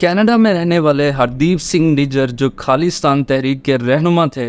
Canada में रहने वाले हरदीप सिंह निज्जर जो खालिस्तान तहरीक के रहनुमा थे,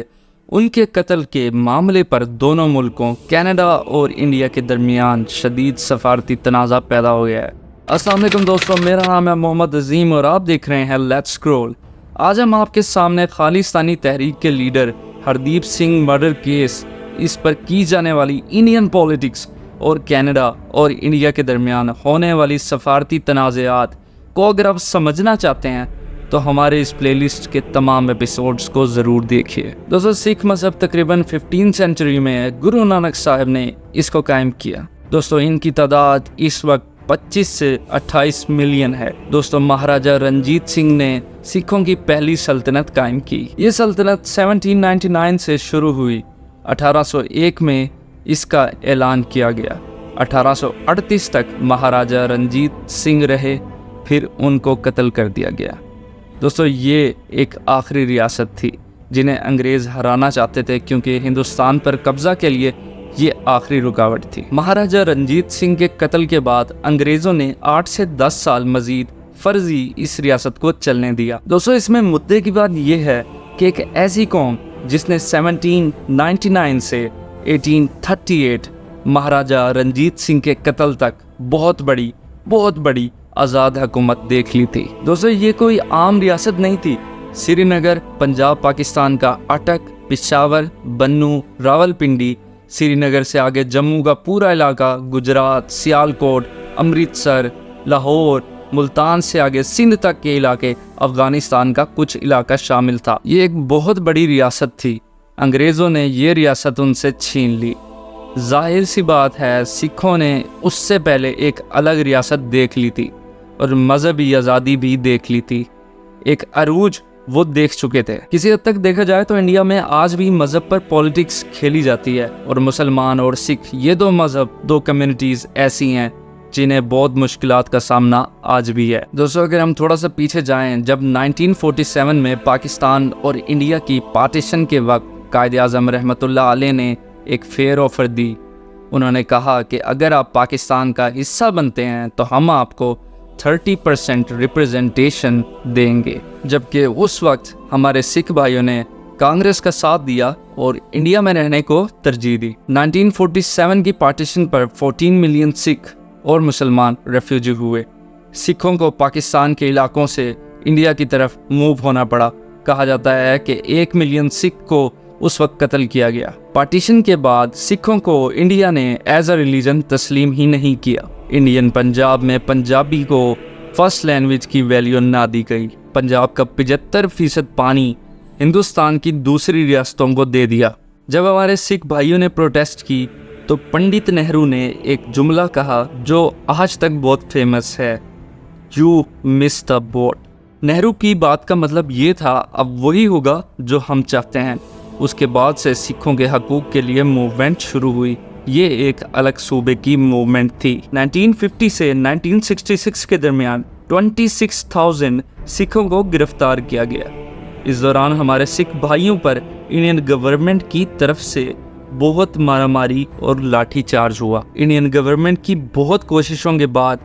उनके कत्ल के मामले पर दोनों मुल्कों कनाडा और इंडिया के दरमियान शदीद सफारती तनाज़ा पैदा हो गया है। अस्सलाम वालेकुम दोस्तों, मेरा नाम है मोहम्मद अजीम और आप देख रहे हैं लेट्स स्क्रॉल। आज हम आपके सामने खालिस्तानी तहरीक के leader Hardeep Singh murder case, इस पर की जाने वाली इंडियन पॉलिटिक्स और कनाडा और इंडिया के दरमियान होने वाली सफारती तनाज़ात को अगर आप समझना चाहते हैं तो हमारे इस प्लेलिस्ट के तमाम एपिसोड्स को ज़रूर देखिए। दोस्तों, सिख मज़हब तकरीबन 15वीं सेंचुरी में गुरु नानक साहब ने इसको कायम किया। दोस्तों, इनकी तादाद इस वक्त 25 से 28 मिलियन है। दोस्तों, महाराजा रंजीत सिंह ने सिखों की पहली सल्तनत कायम की। ये सल्तनत 1799 से शुरू हुई। 1801 में इसका ऐलान किया गया। 1838 तक महाराजा रंजीत सिंह रहे, फिर उनको कत्ल कर दिया गया। दोस्तों, ये एक आखिरी रियासत थी जिन्हें अंग्रेज़ हराना चाहते थे, क्योंकि हिंदुस्तान पर कब्जा के लिए ये आखिरी रुकावट थी। महाराजा रंजीत सिंह के कत्ल के बाद अंग्रेज़ों ने 8 से 10 साल मजीद फर्जी इस रियासत को चलने दिया। दोस्तों, इसमें मुद्दे की बात यह है कि एक ऐसी कौम जिसने 1799 से 1838 महाराजा रंजीत सिंह के कत्ल तक बहुत बड़ी आज़ाद हुकूमत देख ली थी। दोस्तों, ये कोई आम रियासत नहीं थी। श्रीनगर पंजाब पाकिस्तान का अटक, पेशावर, बन्नू, रावलपिंडी, श्रीनगर से आगे जम्मू का पूरा इलाका, गुजरात, सियालकोट, अमृतसर, लाहौर, मुल्तान से आगे सिंध तक के इलाके, अफगानिस्तान का कुछ इलाका शामिल था। ये एक बहुत बड़ी रियासत थी। अंग्रेज़ों ने ये रियासत उनसे छीन ली। जाहिर सी बात है, सिखों ने उससे पहले एक अलग रियासत देख ली थी और मजहबी आज़ादी भी देख ली थी। एक अरूज वो देख चुके थे। किसी हद तक देखा जाए तो इंडिया में आज भी मज़हब पर पॉलिटिक्स खेली जाती है और मुसलमान और सिख, ये दो कम्युनिटीज़ ऐसी हैं जिन्हें बहुत मुश्किलात का सामना आज भी है। दोस्तों, अगर हम थोड़ा सा पीछे जाएं, जब 1947 में पाकिस्तान और इंडिया की पार्टीशन के वक्त कायद आज़म रहमतुल्लाह अलैह ने एक फेयर ऑफर दी। उन्होंने कहा कि अगर आप पाकिस्तान का हिस्सा बनते हैं तो हम आपको 30% रिप्रेजेंटेशन देंगे। जबकि उस वक्त हमारे सिख भाइयों ने कांग्रेस का साथ दिया और इंडिया में रहने को तरजीह दी। 1947 की पार्टीशन पर 14 मिलियन सिख और मुसलमान रेफ्यूजी हुए। सिखों को पाकिस्तान के इलाकों से इंडिया की तरफ मूव होना पड़ा। कहा जाता है कि 1 मिलियन सिख को उस वक्त कत्ल किया गया। पार्टीशन के बाद सिखों को इंडिया ने एज अ रिलीजन तस्लीम ही नहीं किया। इंडियन पंजाब में पंजाबी को फर्स्ट लैंग्वेज की वैल्यू ना दी गई। पंजाब का 75% पानी हिंदुस्तान की दूसरी रियासतों को दे दिया। जब हमारे सिख भाइयों ने प्रोटेस्ट की तो पंडित नेहरू ने एक जुमला कहा जो आज तक बहुत फेमस है, you miss the boat. Nehru की बात का मतलब ये था, अब वही होगा जो हम चाहते हैं। उसके बाद से सिखों के हकूक़ के लिए मूवमेंट शुरू हुई। ये एक अलग सूबे की मूवमेंट थी। 1950 से 1966 के दरमियान 26,000 सिखों को गिरफ्तार किया गया। इस दौरान हमारे सिख भाइयों पर इंडियन गवर्नमेंट की तरफ से बहुत मारामारी और लाठी चार्ज हुआ। इंडियन गवर्नमेंट की बहुत कोशिशों के बाद,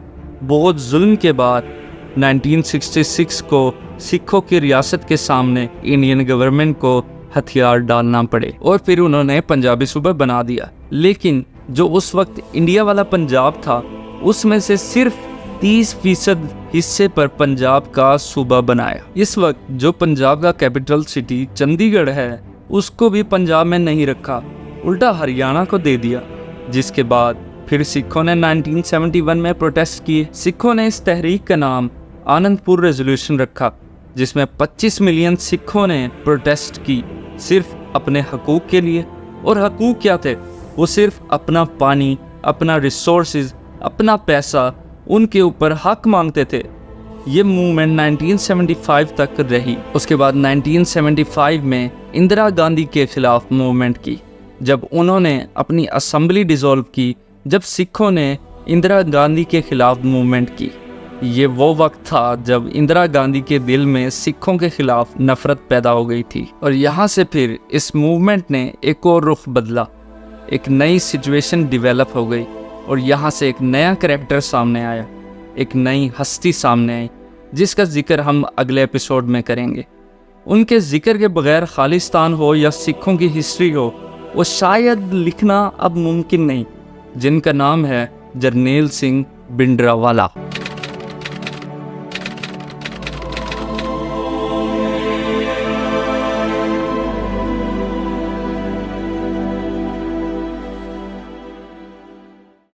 बहुत जुल्म के बाद 1966 को सिखों की रियासत के सामने इंडियन गवर्नमेंट को हथियार डालना पड़े और फिर उन्होंने पंजाबी सूबा बना दिया। लेकिन जो उस वक्त इंडिया वाला पंजाब था, उसमें से सिर्फ 30% हिस्से पर पंजाब का सूबा बनाया। इस वक्त जो पंजाब का कैपिटल सिटी चंडीगढ़ है, उसको भी पंजाब में नहीं रखा, उल्टा हरियाणा को दे दिया। जिसके बाद फिर सिखों ने 1971 में प्रोटेस्ट किए। सिखों ने इस तहरीक का नाम आनंदपुर रेजोल्यूशन रखा, जिसमें 25 मिलियन सिखों ने प्रोटेस्ट की सिर्फ अपने हकूक़ के लिए। और हकूक़ क्या थे? वो सिर्फ अपना पानी, अपना रिसोर्सेज, अपना पैसा, उनके ऊपर हक मांगते थे। ये मूवमेंट 1975 तक रही। उसके बाद 1975 में इंदिरा गांधी के खिलाफ मूवमेंट की, जब उन्होंने अपनी असेंबली डिसॉल्व की, जब सिखों ने इंदिरा गांधी के खिलाफ मूवमेंट की। ये वो वक्त था जब इंदिरा गांधी के दिल में सिखों के खिलाफ नफरत पैदा हो गई थी। और यहाँ से फिर इस मूवमेंट ने एक और रुख बदला, एक नई सिचुएशन डेवलप हो गई और यहाँ से एक नया कैरेक्टर सामने आया, एक नई हस्ती सामने आई जिसका जिक्र हम अगले एपिसोड में करेंगे। उनके जिक्र के बगैर खालिस्तान हो या सिखों की हिस्ट्री हो, वो शायद लिखना अब मुमकिन नहीं, जिनका नाम है जरनैल सिंह भिंडरावाला।